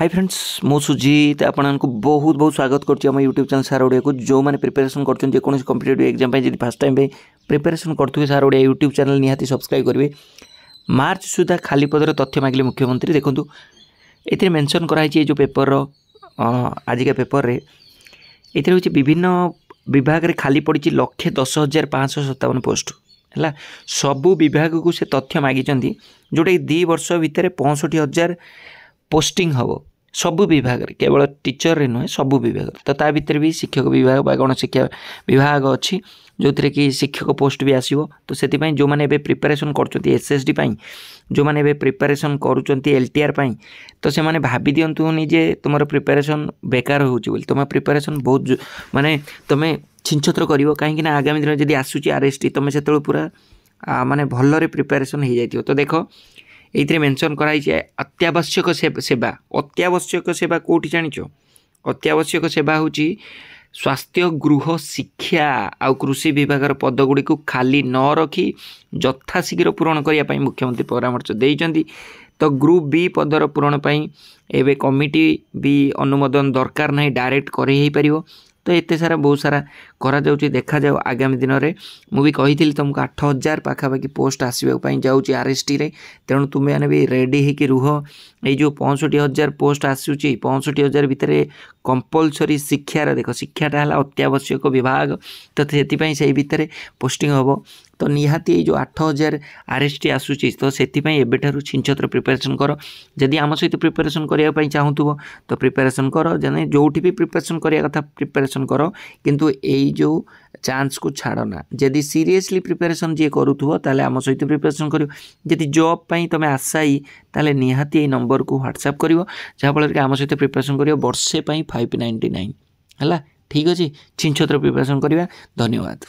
Hi friends मो सुजीत आपको बहुत बहुत स्वागत करुँच यूट्यूब चैनल सार ओडिया को जो मैंने प्रिपरेशन कर कॉम्पिटिटिव एग्जाम जी फर्स्ट टाइम प्रिपरेशन करुवे सार ओडिया यूट्यूब चैनल निहाती सब्सक्राइब करेंगे। मार्च सुधा खाली पदर तथ्य मागिले मुख्यमंत्री देखूँ ये मेंशन कराई जो पेपर आजिका पेपर रे ये हूँ विभिन्न विभाग में खाली पड़ी 1,10,557 पोस्ट है। सबू विभाग को से तथ्य मागी जोटा 2 वर्ष भितर 65,000 पोस्टिंग हम सबू विभाग रे केवल टीचर रे नुहे सबू विभाग तो ता भीतर भी शिक्षक विभाग गणशिक्षा विभाग अच्छी जो थी कि शिक्षक पोस्ट भी आसो। तो से जो मैंने प्रिपरेशन कर एसएसडी जो मैंने प्रिपरेशन करुँच एलटीआर तो से मैंने भाभी दिंतुनि जे तुम प्रिपरेशन बेकार हो तुम प्रिपरेशन बहुत माने तुम छिनछत्र कर कहीं आगामी दिन जब आसूँ आरएसटी तुम से पूरा माने भल्ल प्रिपरेशन हो जाए। तो देख ये मेंशन कराई अत्यावश्यक सेवा अत्यावश्यक सेवा कौटी जानिच अत्यावश्यक सेवा हूँ स्वास्थ्य गृह शिक्षा आउ कृषि विभाग पदगुड़ी को खाली न रखी यथाशीघ्र पूरण करने मुख्यमंत्री परामर्श देइचंती। तो ग्रुप बी पदर पूरण एवं कमिटी भी अनुमोदन दरकार नहीं डायरेक्ट कर तो एत सारा बहुत सारा करा देखा जाओ आगामी दिन में मुझे कही तुमको 8,000 पाखापाखि पोस्ट आसवाई जाऊँगी आरएसटी रे तेणु तुम्हें भी रेडी होकर रुह ये जो 65,000 पोस्ट आसूची 65,000 भितर कंपलसरी शिक्षार देख शिक्षाटा है अत्यावश्यक विभाग तो से भितर पोस्टिंग हम तो निहाती जो 8,000 आरएसटी आसूची तो से छिनछत्र प्रिपरेशन कर जदि आम सहित प्रिपरेशन करने चाहूब तो प्रिपरेशन कर जने जो भी प्रिपरेशन करने कथा प्रिपरेशन कर किंतु यही जो चांस को छाड़ना जदि सीरियसली प्रिपरेशन जी करूँ ताले आम सहित प्रिपरेशन कर जदि जॉब पाई तुम आशाई ताले निहाती ये नंबर को व्हाट्सएप कर जहाँफल कि आम सहित प्रिपरेशन कर वर्षे 599 है। ठीक अच्छे छिनछत्र प्रिपरेशन करवा। धन्यवाद।